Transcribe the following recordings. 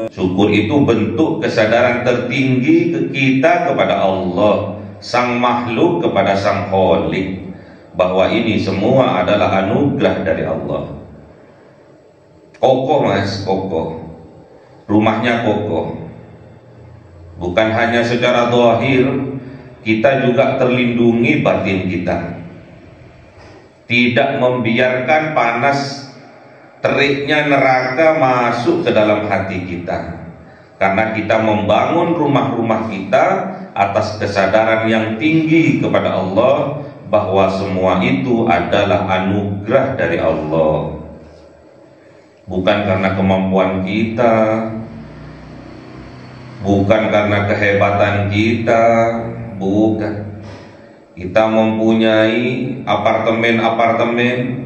Syukur itu bentuk kesadaran tertinggi kita kepada Allah, sang makhluk, kepada sang Khalik, bahwa ini semua adalah anugerah dari Allah. Kokoh mas, kokoh. Rumahnya kokoh. Bukan hanya secara zahir, kita juga terlindungi batin kita. Tidak membiarkan panas teriknya neraka masuk ke dalam hati kita. Karena kita membangun rumah-rumah kita atas kesadaran yang tinggi kepada Allah, bahwa semua itu adalah anugerah dari Allah. Bukan karena kemampuan kita, bukan karena kehebatan kita, bukan. Kita mempunyai apartemen-apartemen,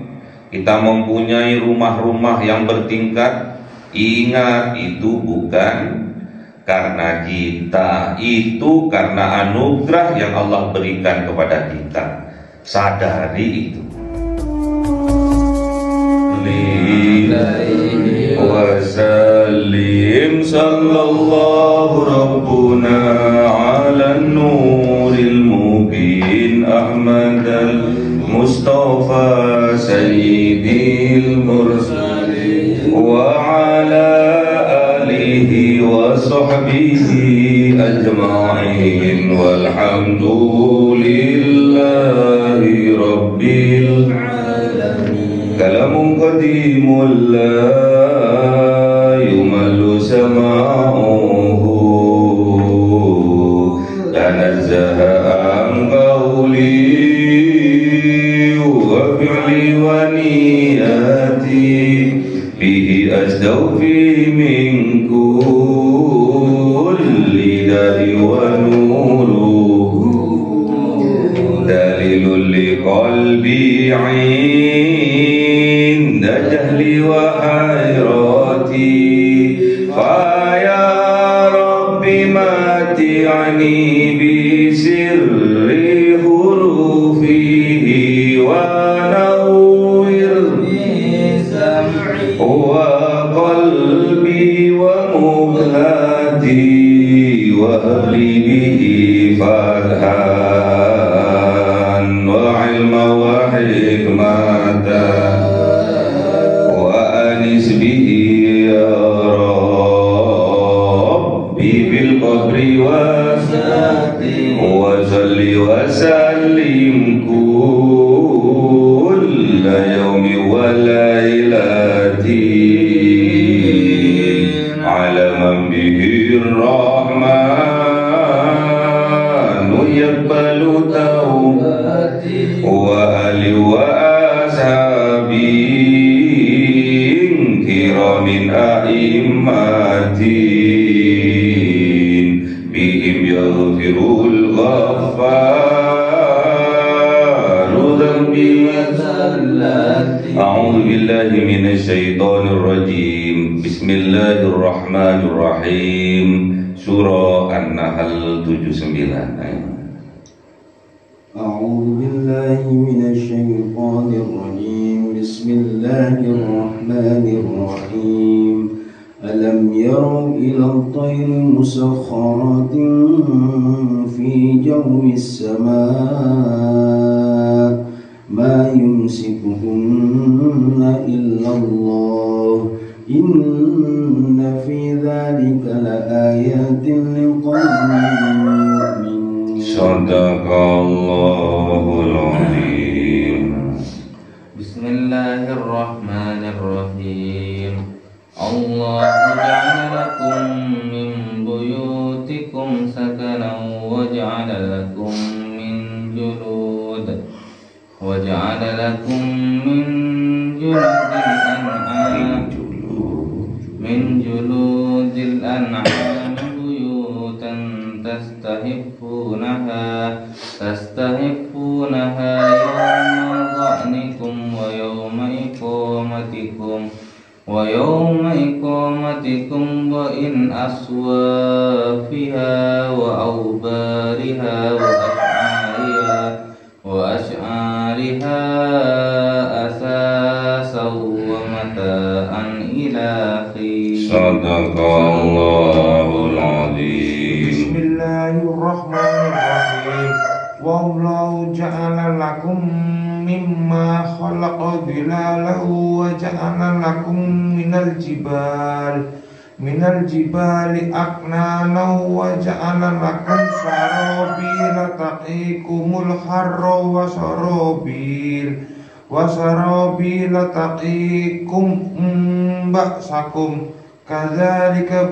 kita mempunyai rumah-rumah yang bertingkat. Ingat, itu bukan karena kita, itu karena anugerah yang Allah berikan kepada kita. Sadari itu. Wasallim sallallahu rabbuna ala nuril mubin Ahmad al-Mustafa sayyidil mursalin wa ala alihi wa sahbihi ajma'in walhamdulillahi rabbil alamin. Kalamun qadimun la yumallu sama'uhu tanazzaha an qawli wa fi'li wa niyati bihi astawfi min kulli da'i wa nuruhu dalilul liqalbi 'inda jahli wa hayrati fa ya rabbi mati'ani bi sirri hurufihi wa nawwirni sam'i wa qalbi wa mubhati wa habli bihi fathan wa ilma wa hikmatan wa anis bihi ya rabbi bil qabri wa sati wa salli wa sallim kulla yawmi wa lailati ala man bihi rahmanu yaqbalu tawbati wa ali wa ashabi kiramin a'immatin bihim yaghfirul ghaffaru dhanbi wa zallati. A'udzu billahi minasy syaithanir rajim. Bismillahirrahmanirrahim. Surah An-Nahl 79. أعوذ بالله من الشيطان الرجيم بسم الله الرحمن الرحيم ألم يروا إلى الطير مسخرات في جو السماء ما يمسكهن إلا الله إن في ذلك لآيات لقوم يؤمنون. Sadaqallahul azim. Bismillahirrahmanirrahim. Allahu ja'ala lakum min buyutikum sakanan wa ja'ala lakum min julud juludil an'am buyutan tastahiffunaha yawma dha'nikum wa yawma iqamatikum wa in aswafiha wa awbariha wa ash'ariha asasaw wa mata'an ila khir. Sadaqallahul azim. Bismillahirrahmanirrahim. Wallahu ja'ala lakum mimma khalaqa dhilalahu wa ja'ala lakum minal jibali aknana wa ja'ala lakum sarabila taqikumul harra wa sarabila taqikum ba'sakum kadzalika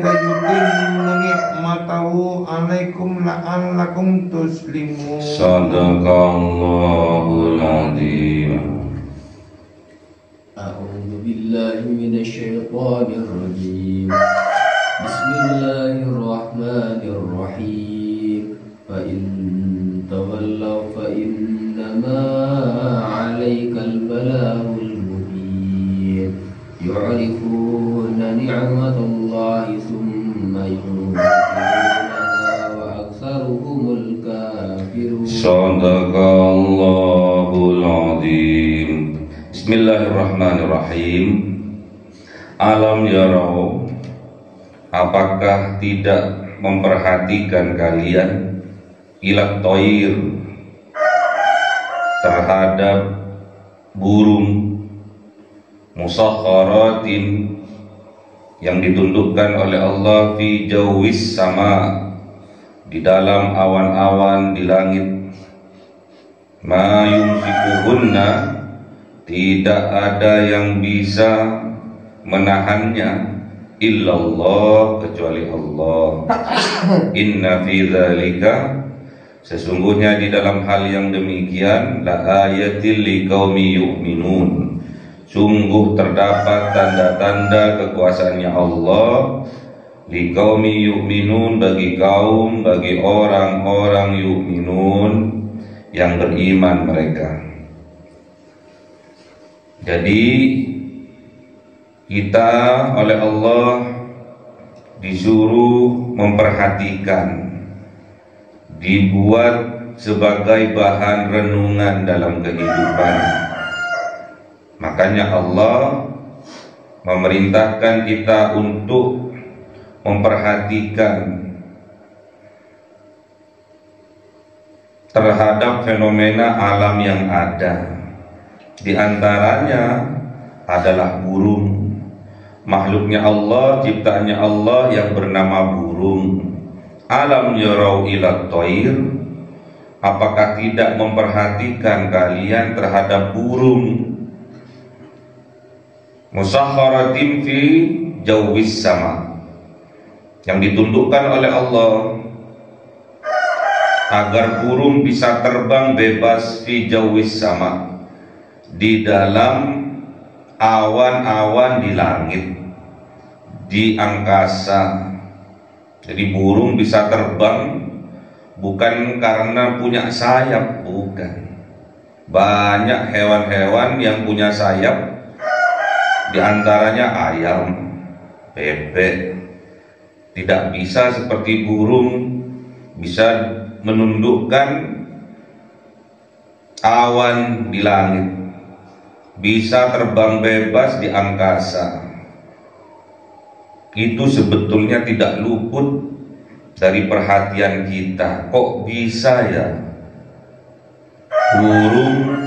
yutimmu ni'matahu 'alaikum la'allakum tuslimun. Sadaqallahul azim. أعوذ بالله من الشيطان الرجيم. بسم الله الرحمن الرحيم. فإن تولوا فإنما عليك البلاغ المبين. يعرفون نعمة الله ثم ينكرونها وأكثرهم الكافرون. Sadaqallahul azim. Bismillahirrahmanirrahim. Alam yarau, apakah tidak memperhatikan kalian ilat toir, terhadap burung musakharatin yang ditundukkan oleh Allah fi jawis sama, di dalam awan-awan di langit. Ma yumsikuhunna, tidak ada yang bisa menahannya illallah, kecuali Allah. Inna fi dzalika, sesungguhnya di dalam hal yang demikian, la ayatil liqaumi yu'minun, sungguh terdapat tanda-tanda kekuasaannya Allah, liqaumi yu'minun, bagi orang-orang yu'minun, yang beriman mereka. Jadi kita oleh Allah disuruh memperhatikan, dibuat sebagai bahan renungan dalam kehidupan. Makanya Allah memerintahkan kita untuk memperhatikan terhadap fenomena alam yang ada. Di antaranya adalah burung, makhluknya Allah, ciptaannya Allah yang bernama burung. Alam yarau ilat toir, apakah tidak memperhatikan kalian terhadap burung musakharatin fi jawis sama, yang ditundukkan oleh Allah agar burung bisa terbang bebas fi jawis sama, di dalam awan-awan di langit, di angkasa. Jadi burung bisa terbang bukan karena punya sayap, bukan. Banyak hewan-hewan yang punya sayap, di antaranya ayam, bebek. Tidak bisa seperti burung bisa menundukkan awan di langit, bisa terbang bebas di angkasa. Itu sebetulnya tidak luput dari perhatian kita. Kok bisa ya burung,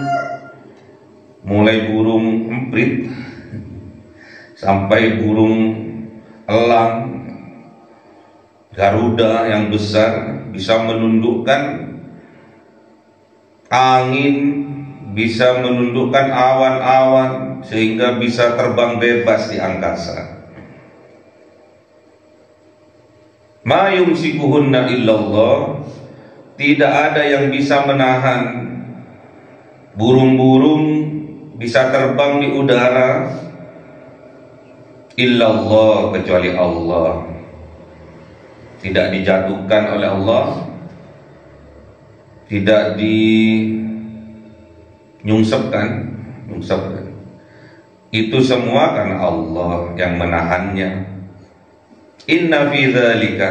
mulai burung emprit sampai burung elang, garuda yang besar, bisa menundukkan angin, bisa menundukkan awan-awan sehingga bisa terbang bebas di angkasa. Ma yumsikuhunna illallah, tidak ada yang bisa menahan burung-burung bisa terbang di udara illallah, kecuali Allah. Tidak dijatuhkan oleh Allah, tidak nyungsepkan. Itu semua karena Allah yang menahannya. Inna fi dzalika,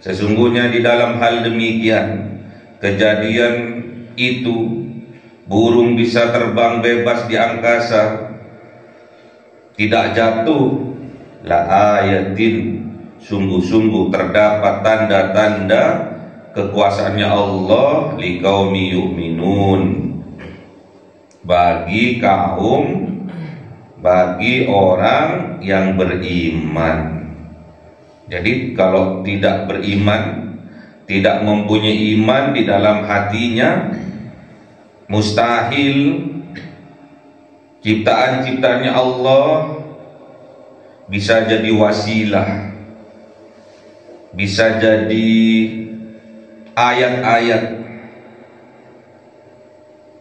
sesungguhnya di dalam hal demikian, kejadian itu burung bisa terbang bebas di angkasa, tidak jatuh. La ayatin, sungguh-sungguh terdapat tanda-tanda kekuasaannya Allah liqaumi yu'minun, bagi orang yang beriman. Jadi kalau tidak beriman, tidak mempunyai iman di dalam hatinya, mustahil ciptaan-ciptaannya Allah bisa jadi wasilah, bisa jadi ayat-ayat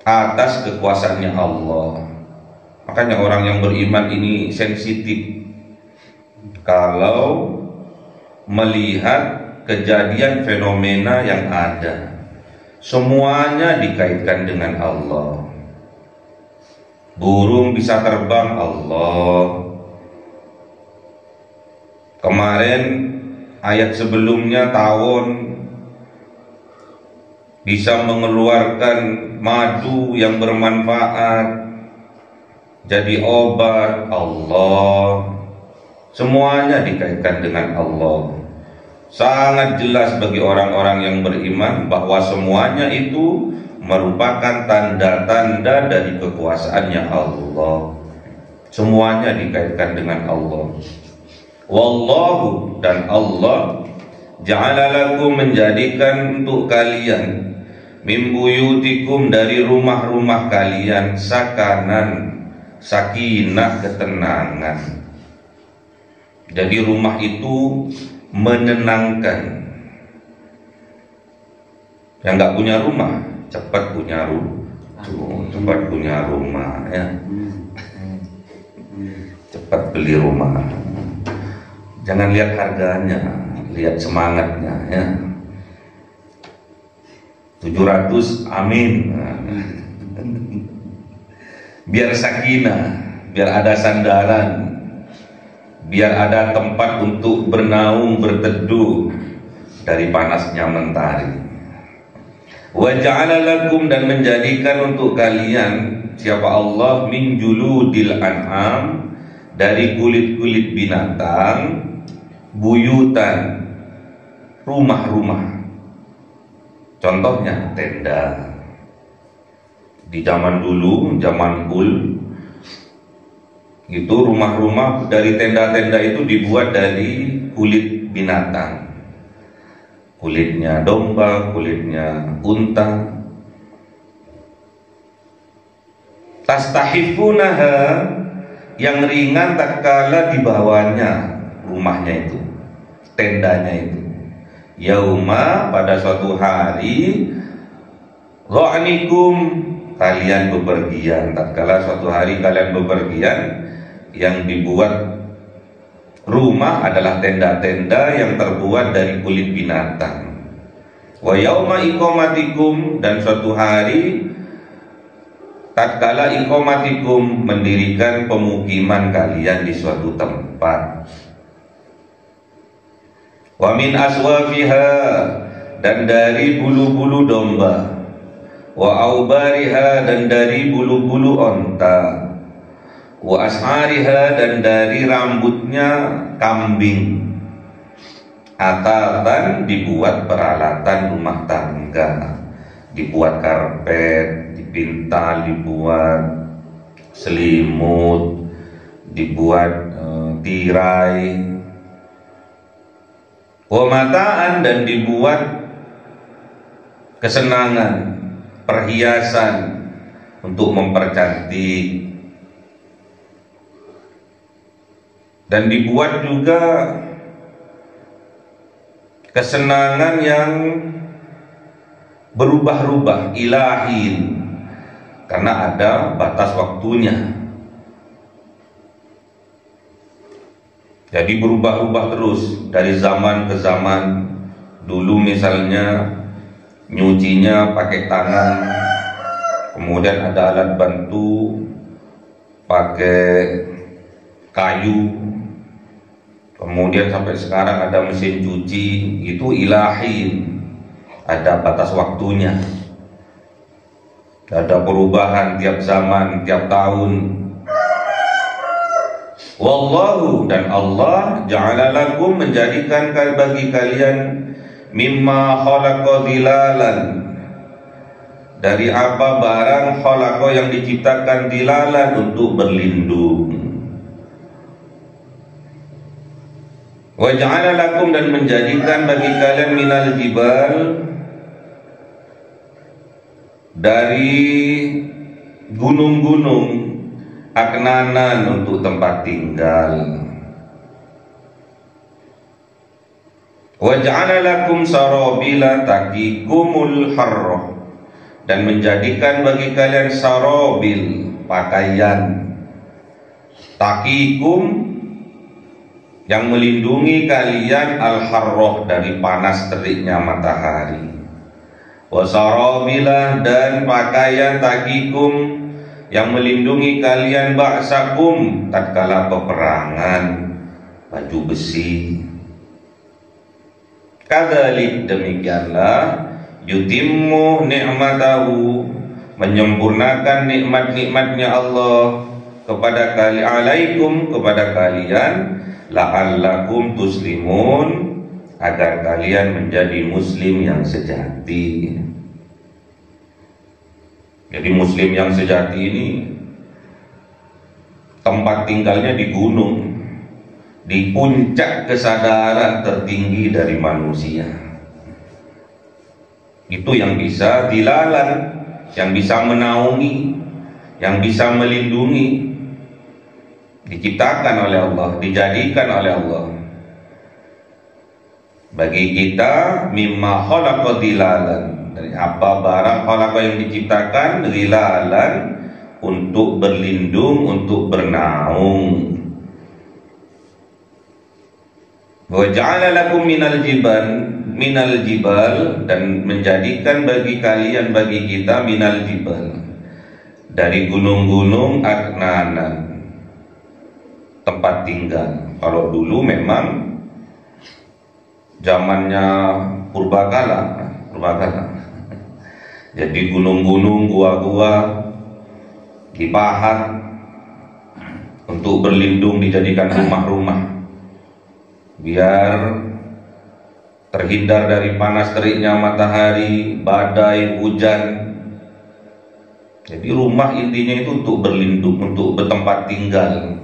atas kekuasaannya Allah. Makanya orang yang beriman ini sensitif kalau melihat kejadian fenomena yang ada, semuanya dikaitkan dengan Allah. Burung bisa terbang, Allah. Kemarin ayat sebelumnya tawon bisa mengeluarkan madu yang bermanfaat jadi obat, Allah. Semuanya dikaitkan dengan Allah. Sangat jelas bagi orang-orang yang beriman bahwa semuanya itu merupakan tanda-tanda dari kekuasaannya Allah. Semuanya dikaitkan dengan Allah. Wallahu, dan Allah ja'ala lakum, menjadikan untuk kalian min buyutikum, dari rumah-rumah kalian, sakanan, sakinah, ketenangan. Jadi rumah itu menenangkan. Yang nggak punya rumah cepat punya rumah ya. Cepat beli rumah. Jangan lihat harganya, lihat semangatnya ya. 700, amin. Biar sakinah, biar ada sandaran, biar ada tempat untuk bernaung, berteduh dari panasnya mentari. Wa ja'ala lakum, dan menjadikan untuk kalian, siapa Allah, min juludil an'am, dari kulit-kulit binatang, buyutan, rumah-rumah. Contohnya tenda. Di zaman dulu, zaman Hul, itu rumah-rumah dari tenda-tenda itu dibuat dari kulit binatang. Kulitnya domba, kulitnya unta. Tastahifunaha, yang ringan tatkala dibawanya rumahnya itu, tendanya itu. Yauma, pada suatu hari, dha'nikum, kalian bepergian. Tatkala suatu hari kalian bepergian, yang dibuat rumah adalah tenda-tenda yang terbuat dari kulit binatang. Wa yauma iqamatikum, dan suatu hari tatkala iqamatikum, mendirikan pemukiman kalian di suatu tempat. Wa min aswafiha, dan dari bulu-bulu domba. Wa aubariha, dan dari bulu-bulu onta. Wa ashariha, dan dari rambutnya kambing. Atatan, dibuat peralatan rumah tangga, dibuat karpet, dipintal, dibuat selimut, dibuat tirai. Wa mataan, dan dibuat kesenangan, perhiasan untuk mempercantik. Dan dibuat juga kesenangan yang berubah-ubah, ilahin, karena ada batas waktunya. Jadi berubah-ubah terus dari zaman ke zaman. Dulu misalnya nyucinya pakai tangan, kemudian ada alat bantu pakai kayu, kemudian sampai sekarang ada mesin cuci. Itu ilahi, ada batas waktunya. Ada perubahan tiap zaman, tiap tahun. Wallahu, dan Allah ja'ala lakum, menjadikan bagi kalian mimma khalaqa dhilalan, dari apa barang khalaqa yang diciptakan dhilalan, untuk berlindung. Wa ja'ala lakum, dan menjadikan bagi kalian minal jibal, dari gunung-gunung, aknanan, untuk tempat tinggal. Wa ja'ala lakum sarabila taqikumul harra, dan menjadikan bagi kalian sarabil, pakaian, taqikum, yang melindungi kalian al-harrah, dari panas teriknya matahari. Wa sarabila, dan pakaian taqikum yang melindungi kalian ba'sakum, tatkala peperangan, baju besi. Kadzalik, demikianlah, yutimmu ni'matahu, menyempurnakan nikmat-nikmatnya Allah kepada kalian, alaikum, kepada kalian, la'allakum tuslimun, agar kalian menjadi muslim yang sejati. Jadi muslim yang sejati ini tempat tinggalnya di gunung, di puncak kesadaran tertinggi dari manusia. Itu yang bisa dilalan, yang bisa menaungi, yang bisa melindungi, diciptakan oleh Allah, dijadikan oleh Allah. Bagi kita mimma khalaqa dhilalan, dari apa barang khalaqa yang diciptakan dhilalan, untuk berlindung, untuk bernaung. Wa ja'ala lakum minal jibal, dan menjadikan bagi kalian, bagi kita, minal jibal, dari gunung-gunung, aknanan, tempat tinggal. Kalau dulu memang zamannya purbakala. Jadi gunung-gunung, gua-gua dipahat untuk berlindung, dijadikan rumah-rumah, biar terhindar dari panas teriknya matahari, badai, hujan. Jadi rumah intinya itu untuk berlindung, untuk bertempat tinggal,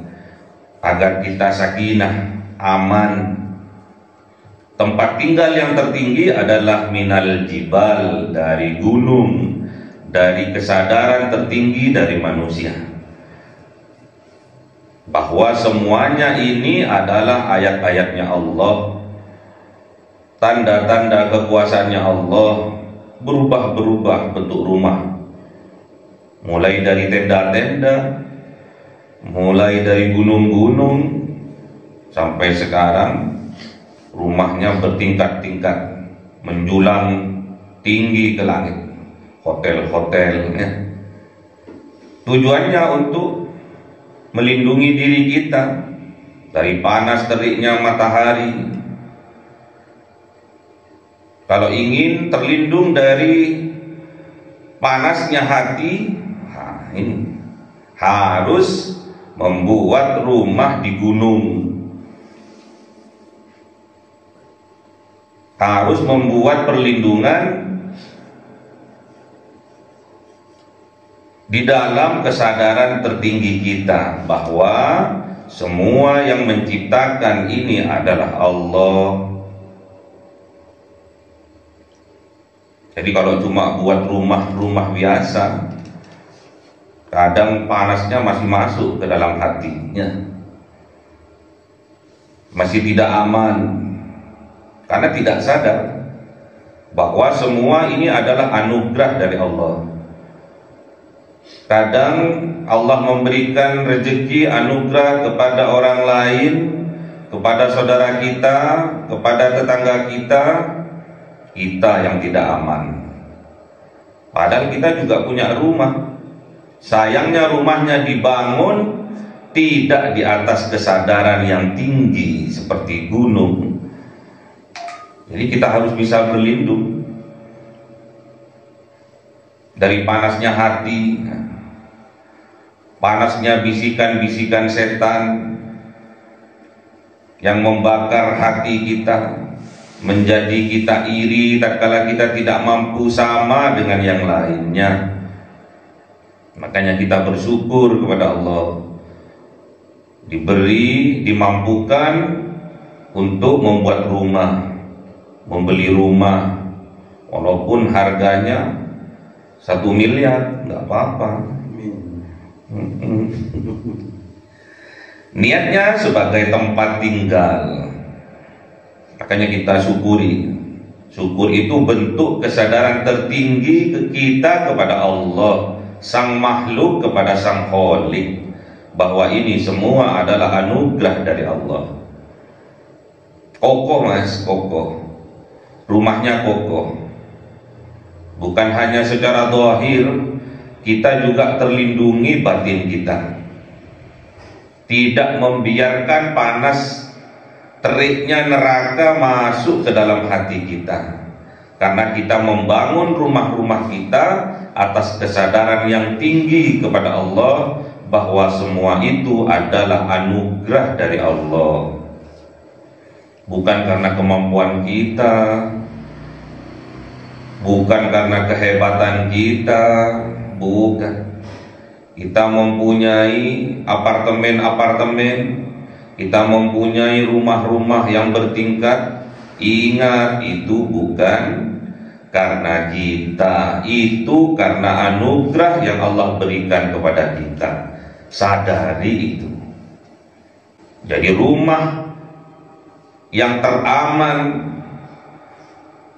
agar kita sakinah, aman. Tempat tinggal yang tertinggi adalah minal jibal, dari gunung, dari kesadaran tertinggi dari manusia, bahwa semuanya ini adalah ayat-ayatnya Allah, tanda-tanda kekuasaannya Allah. Berubah-berubah bentuk rumah, mulai dari tenda-tenda, mulai dari gunung-gunung, sampai sekarang rumahnya bertingkat-tingkat, menjulang tinggi ke langit, hotel-hotel, ya. Tujuannya untuk melindungi diri kita dari panas teriknya matahari. Kalau ingin terlindung dari panasnya hati, ini harus membuat rumah di gunung, harus membuat perlindungan di dalam kesadaran tertinggi kita, bahwa semua yang menciptakan ini adalah Allah. Jadi kalau cuma buat rumah-rumah biasa, kadang panasnya masih masuk ke dalam hatinya, masih tidak aman, karena tidak sadar bahwa semua ini adalah anugerah dari Allah. Kadang Allah memberikan rezeki, anugerah kepada orang lain, kepada saudara kita, kepada tetangga kita, kita yang tidak aman. Padahal kita juga punya rumah. Sayangnya rumahnya dibangun tidak di atas kesadaran yang tinggi seperti gunung. Jadi kita harus bisa berlindung dari panasnya hati, panasnya bisikan-bisikan setan, yang membakar hati kita, menjadi kita iri tatkala kita tidak mampu sama dengan yang lainnya. Makanya kita bersyukur kepada Allah, diberi, dimampukan untuk membuat rumah, membeli rumah, walaupun harganya 1 miliar, nggak apa-apa. Niatnya sebagai tempat tinggal. Makanya kita syukuri. Syukur itu bentuk kesadaran tertinggi kita kepada Allah, Sang Makhluk, kepada Sang Khalik, bahwa ini semua adalah anugerah dari Allah. Kokoh mas, kokoh. Rumahnya kokoh. Bukan hanya secara zahir, kita juga terlindungi batin kita. Tidak membiarkan panas teriknya neraka masuk ke dalam hati kita. Karena kita membangun rumah-rumah kita atas kesadaran yang tinggi kepada Allah, bahwa semua itu adalah anugerah dari Allah. Bukan karena kemampuan kita, bukan karena kehebatan kita, bukan. Kita mempunyai apartemen-apartemen, kita mempunyai rumah-rumah yang bertingkat. Ingat, itu bukan karena kita, itu karena anugerah yang Allah berikan kepada kita. Sadari itu. Jadi rumah yang teraman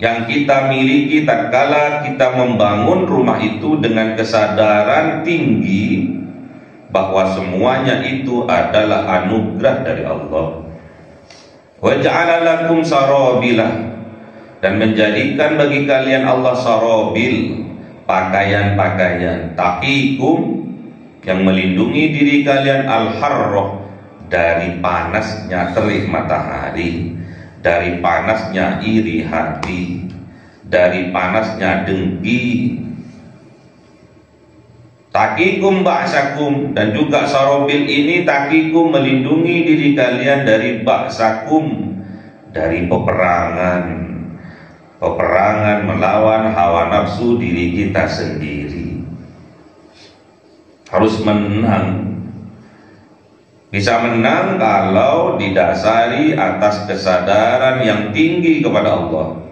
yang kita miliki tatkala kita membangun rumah itu dengan kesadaran tinggi bahwa semuanya itu adalah anugerah dari Allah. Wa ja'ala lakum sarabila, dan menjadikan bagi kalian Allah sarabil, pakaian-pakaian, taqikum, yang melindungi diri kalian, al-harrah, dari panasnya terik matahari, dari panasnya iri hati, dari panasnya dengki. Taqikum ba'sakum, dan juga sarabil ini taqikum, melindungi diri kalian dari ba'sakum, dari peperangan melawan hawa nafsu diri kita sendiri. Harus menang. Bisa menang kalau didasari atas kesadaran yang tinggi kepada Allah,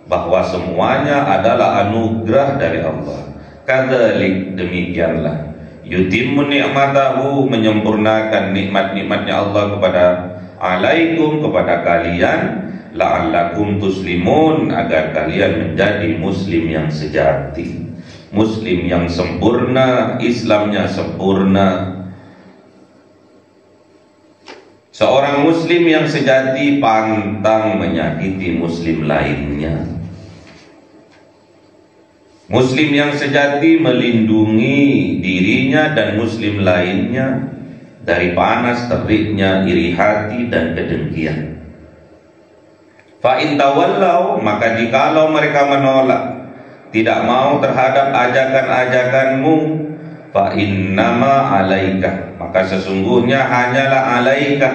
bahwa semuanya adalah anugerah dari Allah. Kadzalik, demikianlah, yutimmu ni'matahu, menyempurnakan nikmat-nikmatnya Allah kepada alaikum, kepada kalian, la'allakum tuslimun, agar kalian menjadi muslim yang sejati, muslim yang sempurna, Islamnya sempurna. Seorang muslim yang sejati pantang menyakiti muslim lainnya. Muslim yang sejati melindungi dirinya dan muslim lainnya dari panas teriknya iri hati dan kedengkian. Fa in tawallau, maka jikalau mereka menolak, tidak mau terhadap ajakan-ajakanmu, fa innama alaika, maka sesungguhnya hanyalah alaika,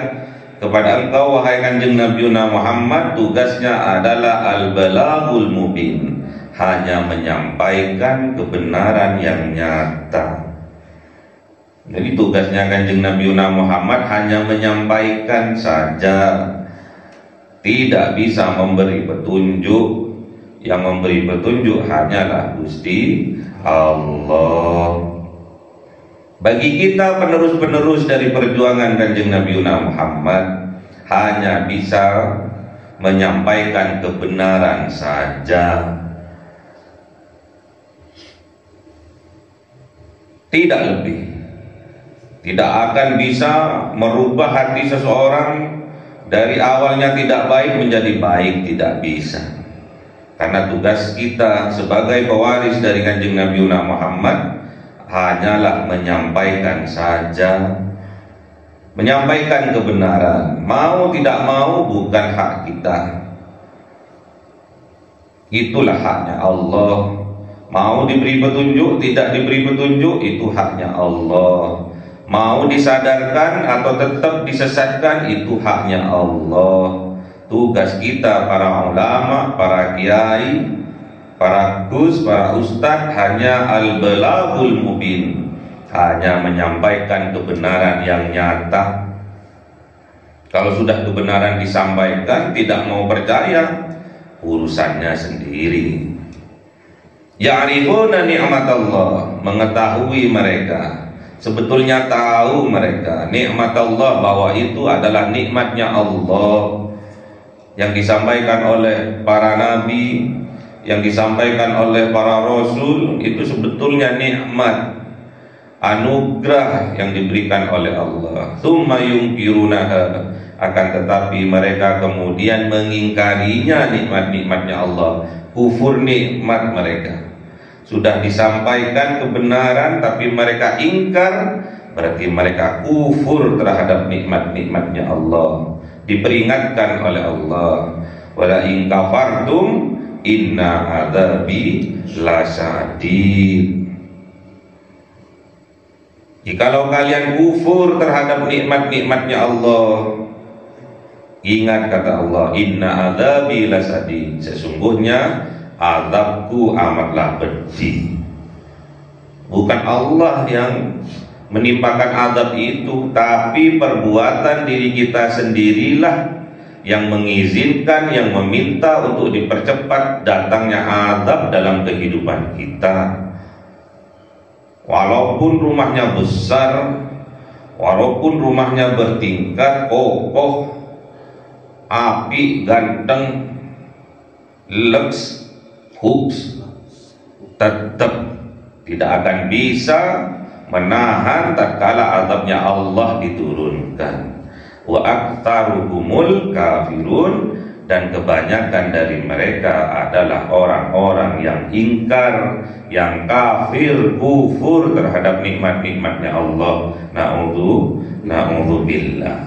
kepada engkau wahai Kanjeng Nabi Muhammad, tugasnya adalah al-balagul mubin, hanya menyampaikan kebenaran yang nyata. Jadi tugasnya Kanjeng Nabi Muhammad hanya menyampaikan saja, tidak bisa memberi petunjuk. Yang memberi petunjuk hanyalah Gusti Allah. Bagi kita penerus-penerus dari perjuangan Kanjeng Nabi Muhammad, hanya bisa menyampaikan kebenaran saja, tidak lebih. Tidak akan bisa merubah hati seseorang dari awalnya tidak baik menjadi baik, tidak bisa. Karena tugas kita sebagai pewaris dari Kanjeng Nabi Muhammad hanyalah menyampaikan saja, menyampaikan kebenaran. Mau tidak mau bukan hak kita, itulah haknya Allah. Mau diberi petunjuk, tidak diberi petunjuk, itu haknya Allah. Mau disadarkan atau tetap disesatkan itu haknya Allah. Tugas kita para ulama, para kiai, para gus, para ustadz hanya al-balaghul mubin, hanya menyampaikan kebenaran yang nyata. Kalau sudah kebenaran disampaikan tidak mau percaya, urusannya sendiri. Ya'rifuna ni'matallah, mengetahui mereka, sebetulnya tahu mereka nikmat Allah, bahwa itu adalah nikmatnya Allah yang disampaikan oleh para nabi, yang disampaikan oleh para rasul. Itu sebetulnya nikmat, anugerah yang diberikan oleh Allah. Tsumma yunkirunaha, akan tetapi mereka kemudian mengingkarinya, nikmat-nikmatnya Allah, kufur nikmat mereka. Sudah disampaikan kebenaran tapi mereka ingkar, berarti mereka kufur terhadap nikmat-nikmatnya Allah. Diperingatkan oleh Allah, wala in kafartum inna adzabi lasyadid. Jikalau kalian kufur terhadap nikmat-nikmatnya Allah, ingat kata Allah, inna adzabi lasyadid, sesungguhnya azabku amatlah pedih. Bukan Allah yang menimpakan azab itu, tapi perbuatan diri kita sendirilah yang mengizinkan, yang meminta untuk dipercepat datangnya azab dalam kehidupan kita. Walaupun rumahnya besar, walaupun rumahnya bertingkat, kokoh, api, ganteng, leks, huks, tetap tidak akan bisa menahan tatkala azabnya Allah diturunkan. Wa aktsaruhumul kafirun, dan kebanyakan dari mereka adalah orang-orang yang ingkar, yang kafir, kufur terhadap nikmat-nikmatnya Allah. Na'udzubillah.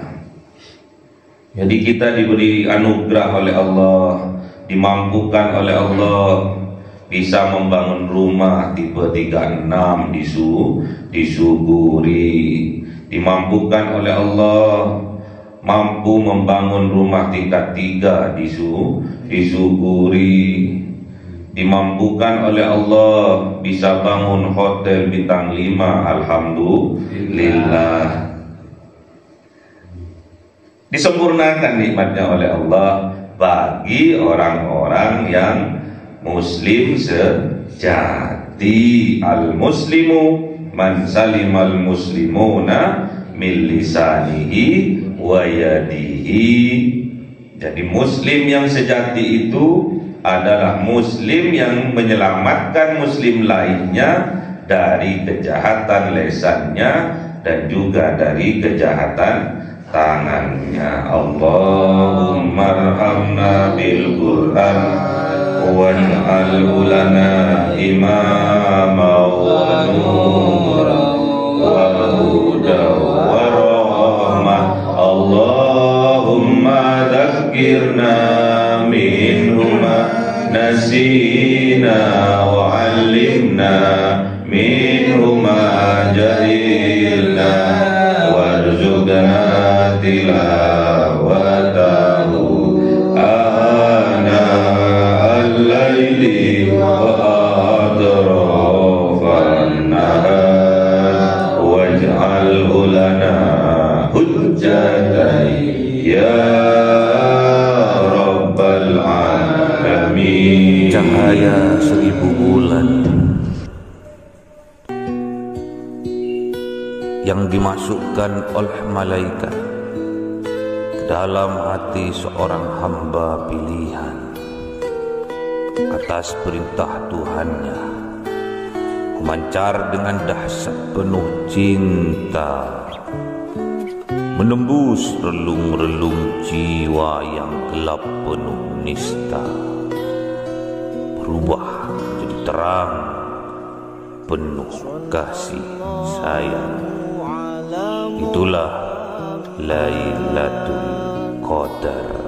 Jadi kita diberi anugerah oleh Allah, dimampukan oleh Allah, bisa membangun rumah tipe 36 disyukuri. Dimampukan oleh Allah, mampu membangun rumah tingkat 3 disyukuri. Dimampukan oleh Allah bisa bangun hotel bintang 5, alhamdulillah. Disempurnakan nikmatnya oleh Allah bagi orang-orang yang muslim sejati. Al-muslimu man salimal muslimuna min lisanihi wa yadihi. Jadi muslim yang sejati itu adalah muslim yang menyelamatkan muslim lainnya dari kejahatan lesannya dan juga dari kejahatan tangannya. Allahumma arhamna bil Qur'an waj'alhu lana imama wa nura wa huda wa rahmah. Allahumma dzakkirna minhuma nasina wa 'allimna minhuma jahilna warzuqna tilawatahu ana al-laili wa atrafan nahar waj'alhu lana hujjatan ya rabbal alamin. Cahaya 1000 bulan yang dimasukkan oleh malaikat ke dalam hati seorang hamba pilihan atas perintah Tuhannya, memancar dengan dahsyat penuh cinta, menembus relung-relung jiwa yang gelap penuh nista, berubah menjadi terang penuh kasih sayang. Itulah Lailatul Qadar.